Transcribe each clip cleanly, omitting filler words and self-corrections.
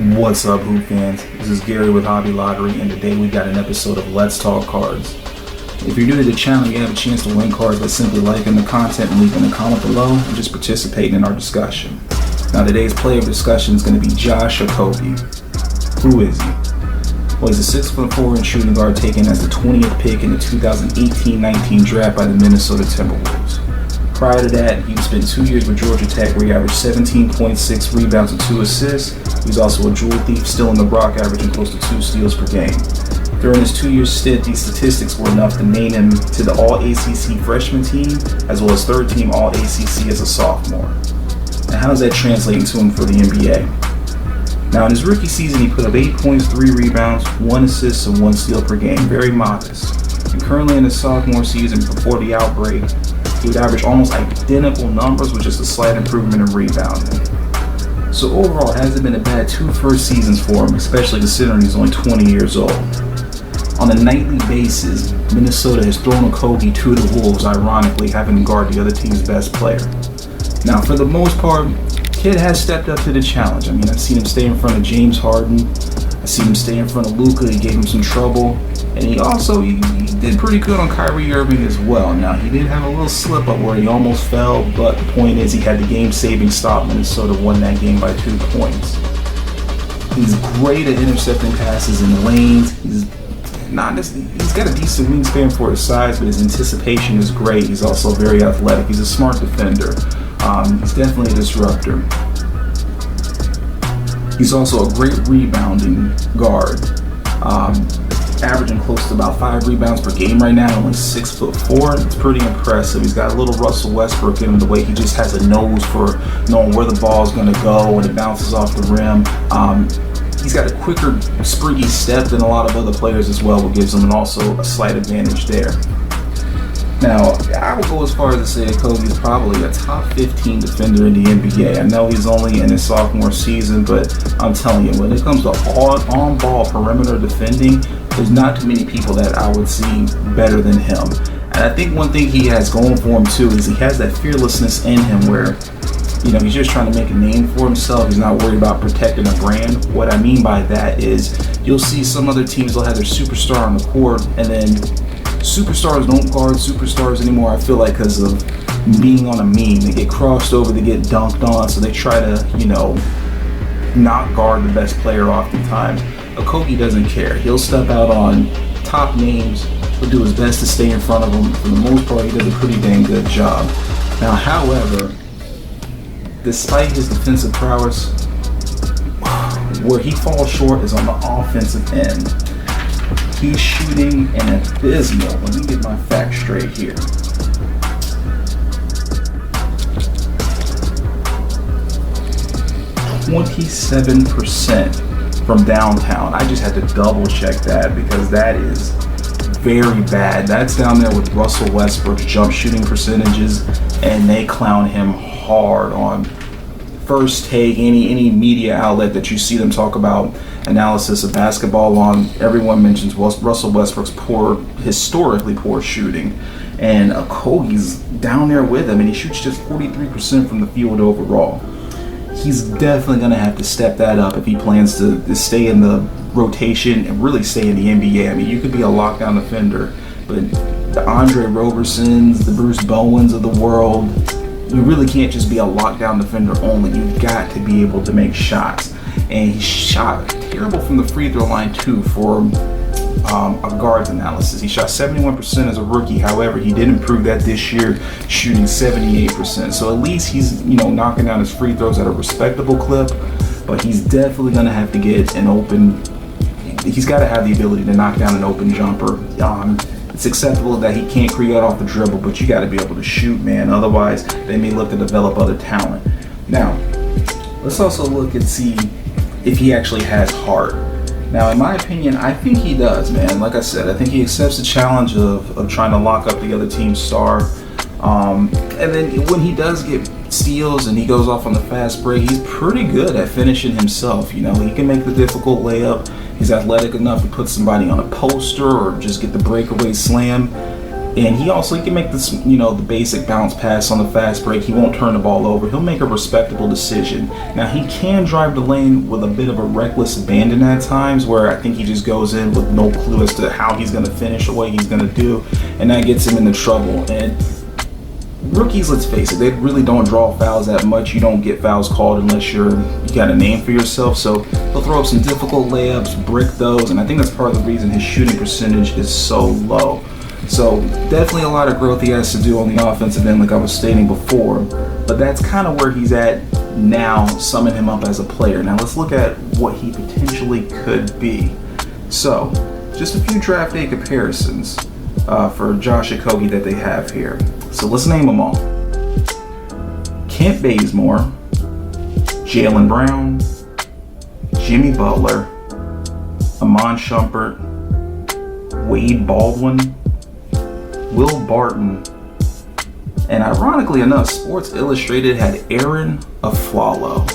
What's up, Hoop fans? This is Gary with Hobby Lottery, and today we got an episode of Let's Talk Cards. If you're new to the channel, you have a chance to win cards by simply liking the content and leaving a comment below and just participating in our discussion. Now, today's player of discussion is going to be Josh Okogie. Who is he? Well, he's a 6'4" shooting guard taken as the 20th pick in the 2018-19 draft by the Minnesota Timberwolves. Prior to that, he spent 2 years with Georgia Tech where he averaged 17.6 rebounds and 2 assists. He's also a jewel thief, still in the Rock, averaging close to 2 steals per game. During his 2-year stint, these statistics were enough to name him to the All-ACC freshman team, as well as third-team All-ACC as a sophomore. Now, how does that translate into him for the NBA? Now, in his rookie season, he put up 8 points, 3 rebounds, 1 assist, and 1 steal per game, very modest. And currently in his sophomore season, before the outbreak, he would average almost identical numbers with just a slight improvement in rebounding. So overall, it hasn't been a bad 2 first seasons for him, especially considering he's only 20 years old. On a nightly basis, Minnesota has thrown Okogie to the Wolves, ironically having to guard the other team's best player. Now, for the most part, kid has stepped up to the challenge. I mean, I've seen him stay in front of James Harden. I've seen him stay in front of Luka. He gave him some trouble. And he did pretty good on Kyrie Irving as well. Now, he did have a little slip up where he almost fell, but the point is he had the game-saving stop. Minnesota won that game by 2 points. He's great at intercepting passes in the lanes. He's got a decent wingspan for his size, but his anticipation is great. He's also very athletic. He's a smart defender. He's definitely a disruptor. He's also a great rebounding guard. Averaging close to about 5 rebounds per game right now, only 6'4". It's pretty impressive. He's got a little Russell Westbrook in him, the way he just has a nose for knowing where the ball is going to go when it bounces off the rim. He's got a quicker, springy step than a lot of other players as well, which gives him also a slight advantage there. Now, I would go as far as to say Okogie is probably a top 15 defender in the NBA. I know he's only in his sophomore season, but I'm telling you, when it comes to on-ball perimeter defending, there's not too many people that I would see better than him. And I think one thing he has going for him too is he has that fearlessness in him where, he's just trying to make a name for himself. He's not worried about protecting a brand. What I mean by that is you'll see some other teams will have their superstar on the court, and then superstars don't guard superstars anymore, I feel like, because of being on a meme. They get crossed over, they get dunked on, so they try to, not guard the best player oftentimes. Okogie doesn't care. He'll step out on top names. He'll do his best to stay in front of them. For the most part, he does a pretty dang good job. Now, however, despite his defensive prowess, where he falls short is on the offensive end. He's shooting an abysmal, let me get my facts straight here, 27% from downtown. I just had to double check that because that is very bad. That's down there with Russell Westbrook's jump shooting percentages, and they clown him hard on First Take, any media outlet that you see them talk about analysis of basketball on. Everyone mentions Russell Westbrook's historically poor shooting, and Okogie's down there with him, and he shoots just 43% from the field overall. He's definitely going to have to step that up if he plans to stay in the rotation and really stay in the NBA. I mean, you could be a lockdown defender, but the Andre Robersons, the Bruce Bowens of the world, you really can't just be a lockdown defender only. You've got to be able to make shots. And he shot terrible from the free throw line too for a guard's analysis. He shot 71% as a rookie. However, he did improve that this year, shooting 78%. So at least he's knocking down his free throws at a respectable clip. But he's definitely going to have to get an open. He's got to have the ability to knock down an open jumper. It's acceptable that he can't create off the dribble, but you got to be able to shoot, man. Otherwise, they may look to develop other talent. Now, let's also look and see if he actually has heart. Now, in my opinion, I think he does, man. Like I said, I think he accepts the challenge of trying to lock up the other team's star. And then when he does get steals and he goes off on the fast break, he's pretty good at finishing himself. He can make the difficult layup. He's athletic enough to put somebody on a poster or just get the breakaway slam. And he can make this, the basic bounce pass on the fast break. He won't turn the ball over. He'll make a respectable decision. Now, he can drive the lane with a bit of a reckless abandon at times, where I think he just goes in with no clue as to how he's going to finish or what he's going to do, and that gets him into trouble. And rookies, let's face it, they really don't draw fouls that much. You don't get fouls called unless you got a name for yourself. So he'll throw up some difficult layups, brick those, and I think that's part of the reason his shooting percentage is so low. So definitely a lot of growth he has to do on the offensive end, like I was stating before. But that's kind of where he's at now, summing him up as a player. Now let's look at what he potentially could be. So just a few draft day comparisons for Josh Okogie that they have here. So let's name them all. Kent Bazemore, Jaylen Brown, Jimmy Butler, Iman Shumpert, Wade Baldwin, Will Barton, and ironically enough, Sports Illustrated had Aaron Aflalo.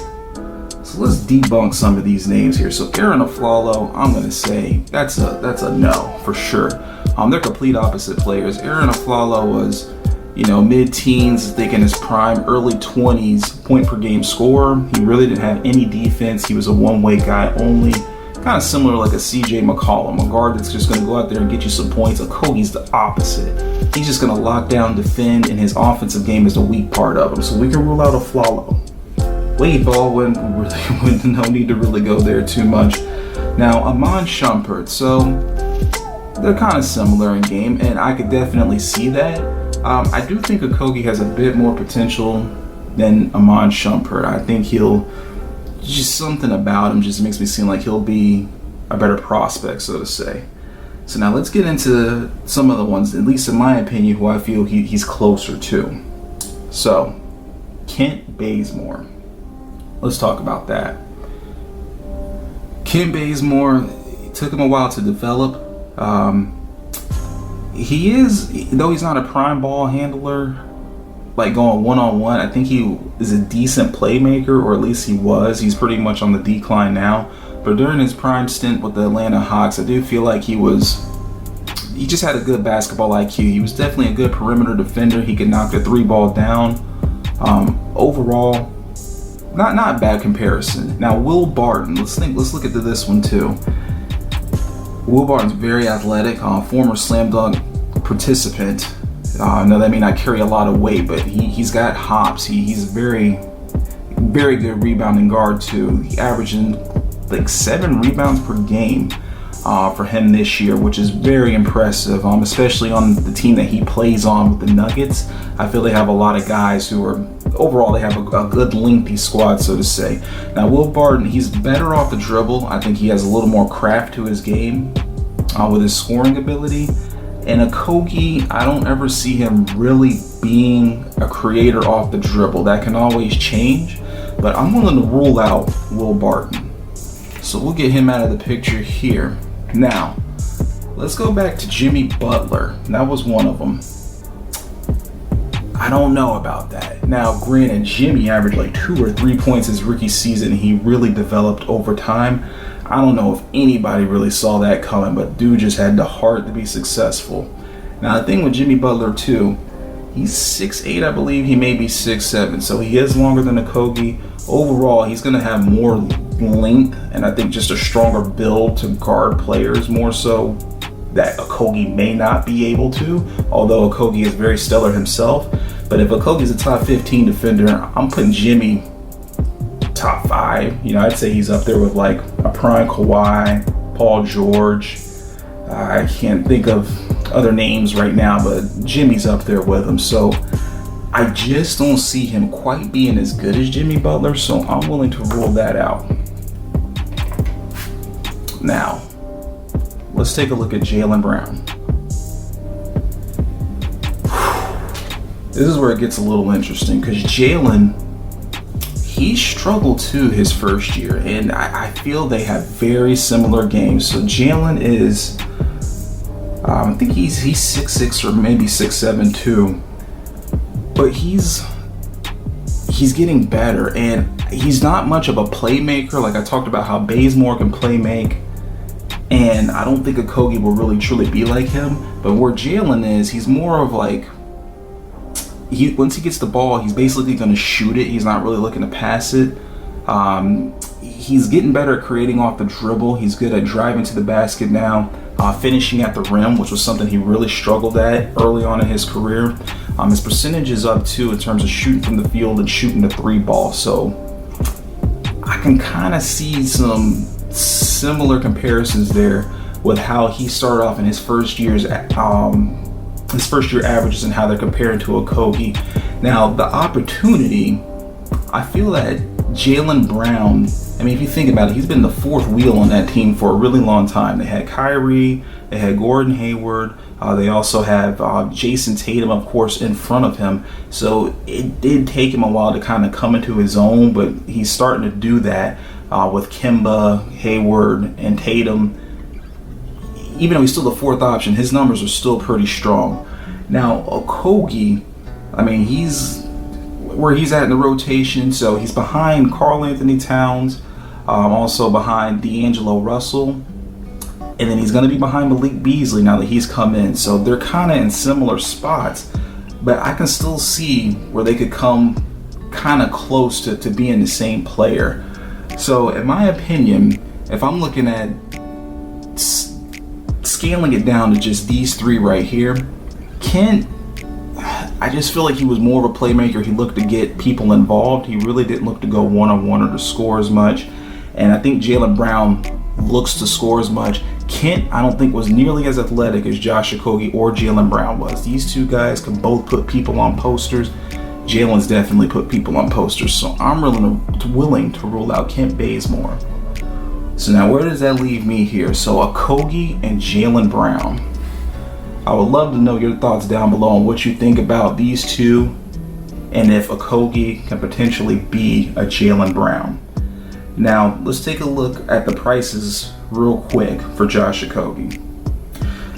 So let's debunk some of these names here. So Aaron Aflalo, I'm going to say that's a no for sure. They're complete opposite players. Aaron Aflalo was, mid-teens, I think in his prime, early 20s, point per game scorer. He really didn't have any defense. He was a one-way guy only. Kind of similar like a CJ McCollum, a guard that's just going to go out there and get you some points. Okogie's the opposite. He's just going to lock down, defend, and his offensive game is the weak part of him. So we can rule out Aflalo. Wade Baldwin, really, no need to really go there too much. Now, Iman Shumpert, so they're kind of similar in game, and I could definitely see that. I do think Okogie has a bit more potential than Iman Shumpert. I think just something about him just makes me seem like he'll be a better prospect, so to say. So now let's get into some of the ones, at least in my opinion, who I feel he's closer to. So, Kent Bazemore. Let's talk about that. Kent Bazemore, it took him a while to develop. Though he's not a prime ball handler, like going one-on-one, I think he is a decent playmaker, or at least he was. He's pretty much on the decline now. But during his prime stint with the Atlanta Hawks, I do feel like he just had a good basketball IQ. He was definitely a good perimeter defender. He could knock the three ball down. Overall, not a bad comparison. Now, Will Barton, let's look at this one too. Will Barton's very athletic, former slam dunk participant. No, that may not carry a lot of weight, but he's got hops. He's a very, very good rebounding guard too. He averaging like 7 rebounds per game for him this year, which is very impressive, especially on the team that he plays on with the Nuggets. I feel they have a lot of guys who are, overall, they have a good lengthy squad, so to say. Now, Will Barton, he's better off the dribble. I think he has a little more craft to his game with his scoring ability. And Okogie, I don't ever see him really being a creator off the dribble. That can always change, but I'm willing to rule out Will Barton. So we'll get him out of the picture here. Now, let's go back to Jimmy Butler. That was one of them. I don't know about that. Now, granted, Jimmy averaged like 2 or 3 points his rookie season. He really developed over time. I don't know if anybody really saw that coming, but dude just had the heart to be successful. Now, the thing with Jimmy Butler, too, he's 6'8", I believe. He may be 6'7", so he is longer than Okogie. Overall, he's going to have more length, and I think just a stronger build to guard players more so that Okogie may not be able to, although Okogie is very stellar himself. But if Okogie's a top 15 defender, I'm putting Jimmy top 5. I'd say he's up there with like a prime Kawhi, Paul George. I can't think of other names right now, but Jimmy's up there with him. So I just don't see him quite being as good as Jimmy Butler, so I'm willing to rule that out. Now, let's take a look at Jaylen Brown. This is where it gets a little interesting, because Jaylen, he struggled too his first year, and I feel they have very similar games. So Jaylen is, I think he's 6'6" or maybe 6'7" too, but he's getting better, and he's not much of a playmaker. Like I talked about how Bazemore can play make. And I don't think Okogie will really truly be like him. But where Jalen is, he's more of like, once he gets the ball, he's basically going to shoot it. He's not really looking to pass it. He's getting better at creating off the dribble. He's good at driving to the basket now, finishing at the rim, which was something he really struggled at early on in his career. His percentage is up too in terms of shooting from the field and shooting the three ball. So I can kind of see some similar comparisons there with how he started off in his first year averages and how they're comparing to Okogie. Now the opportunity, I feel that Jaylen Brown, I mean, if you think about it, he's been the fourth wheel on that team for a really long time. They had Kyrie, they had Gordon Hayward, they also have Jason Tatum, of course, in front of him. So it did take him a while to kind of come into his own, but he's starting to do that with Kemba, Hayward, and Tatum. Even though he's still the fourth option, his numbers are still pretty strong. Now, Okogie, I mean, he's where he's at in the rotation, so he's behind Karl Anthony Towns, also behind D'Angelo Russell, and then he's going to be behind Malik Beasley now that he's come in. So they're kind of in similar spots, but I can still see where they could come kind of close to being the same player. So in my opinion, if I'm looking at scaling it down to just these three right here, Kent, I just feel like he was more of a playmaker. He looked to get people involved. He really didn't look to go one-on-one or to score as much. And I think Jaylen Brown looks to score as much. Kent, I don't think, was nearly as athletic as Josh Okogie or Jaylen Brown was. These two guys can both put people on posters. Jalen's definitely put people on posters. So I'm willing to rule out Kent Bazemore. So now where does that leave me here? So Okogie and Jaylen Brown. I would love to know your thoughts down below on what you think about these two and if Okogie can potentially be a Jaylen Brown. Now, let's take a look at the prices real quick for Josh Okogie.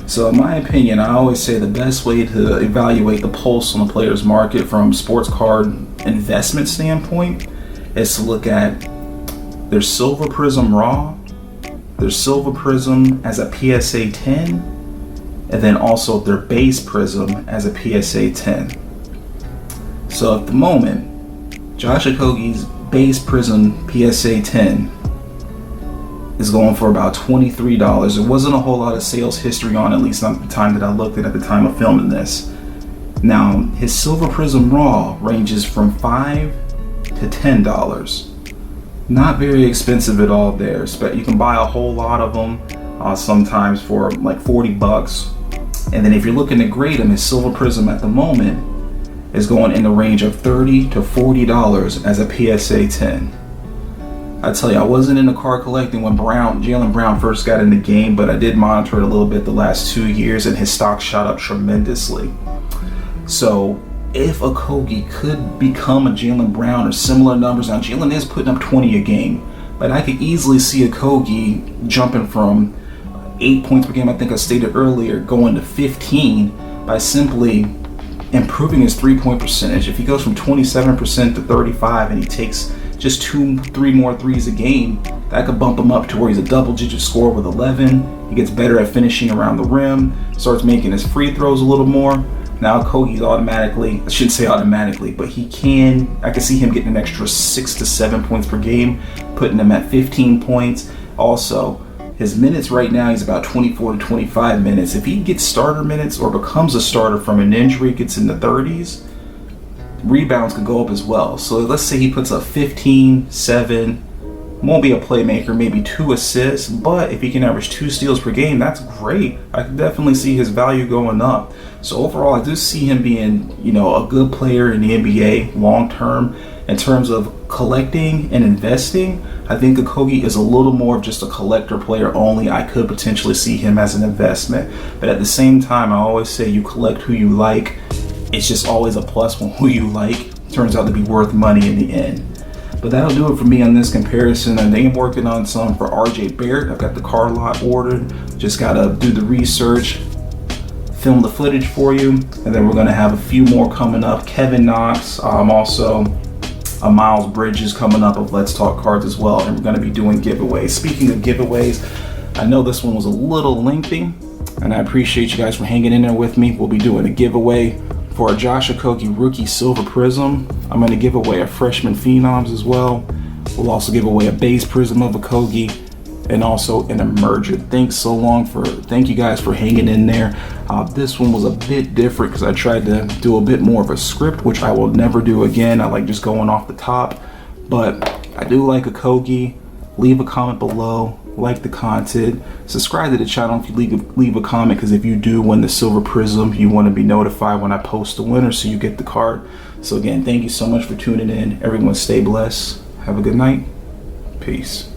So in my opinion, I always say the best way to evaluate the pulse on the player's market from sports card investment standpoint is to look at their Silver Prizm Raw, their Silver Prizm as a PSA 10, and then also their base Prizm as a PSA 10. So at the moment, Josh Okogie's base Prizm PSA 10 is going for about $23. There wasn't a whole lot of sales history on, at least not at the time that I looked at the time of filming this. Now, his Silver Prizm Raw ranges from $5 to $10. Not very expensive at all there. You can buy a whole lot of them sometimes for like $40. And then if you're looking to grade him, his Silver Prizm at the moment is going in the range of $30 to $40 as a PSA 10. I tell you, I wasn't into card collecting when Jaylen Brown first got in the game, but I did monitor it a little bit the last 2 years, and his stock shot up tremendously. So if Okogie could become a Jaylen Brown or similar numbers, now Jaylen is putting up 20 a game, but I could easily see Okogie jumping from 8 points per game, I think I stated earlier, going to 15 by simply improving his three-point percentage. If he goes from 27% to 35 and he takes just 2-3 more threes a game, that could bump him up to where he's a double-digit scorer with 11. He gets better at finishing around the rim, starts making his free throws a little more. Now Okogie's automatically, I shouldn't say automatically, but I can see him getting an extra 6 to 7 points per game, putting him at 15 points. Also, his minutes right now, he's about 24 to 25 minutes. If he gets starter minutes or becomes a starter from an injury, gets in the 30s, rebounds could go up as well. So let's say he puts up 15, 7, won't be a playmaker, maybe 2 assists, but if he can average 2 steals per game, that's great. I can definitely see his value going up. So overall, I do see him being, a good player in the NBA long term. In terms of collecting and investing, I think Okogie is a little more of just a collector player only. I could potentially see him as an investment, but at the same time, I always say you collect who you like. It's just always a plus when who you like turns out to be worth money in the end. But that'll do it for me on this comparison. I am working on some for RJ Barrett. I've got the card lot ordered. Just gotta do the research, film the footage for you, and then we're gonna have a few more coming up. Kevin Knox, also Miles Bridges coming up of Let's Talk Cards as well, and we're gonna be doing giveaways. Speaking of giveaways, I know this one was a little lengthy, and I appreciate you guys for hanging in there with me. We'll be doing a giveaway for our Josh Okogie Rookie Silver Prizm. I'm going to give away a Freshman Phenoms as well. We'll also give away a base Prizm of Okogie and also an Emerger. Thank you guys for hanging in there. This one was a bit different because I tried to do a bit more of a script, which I will never do again. I like just going off the top, but I do like Okogie. Leave a comment below, like the content, subscribe to the channel if you leave a comment, because if you do win the Silver Prizm, you want to be notified when I post the winner so you get the card. So again, thank you so much for tuning in. Everyone stay blessed. Have a good night. Peace.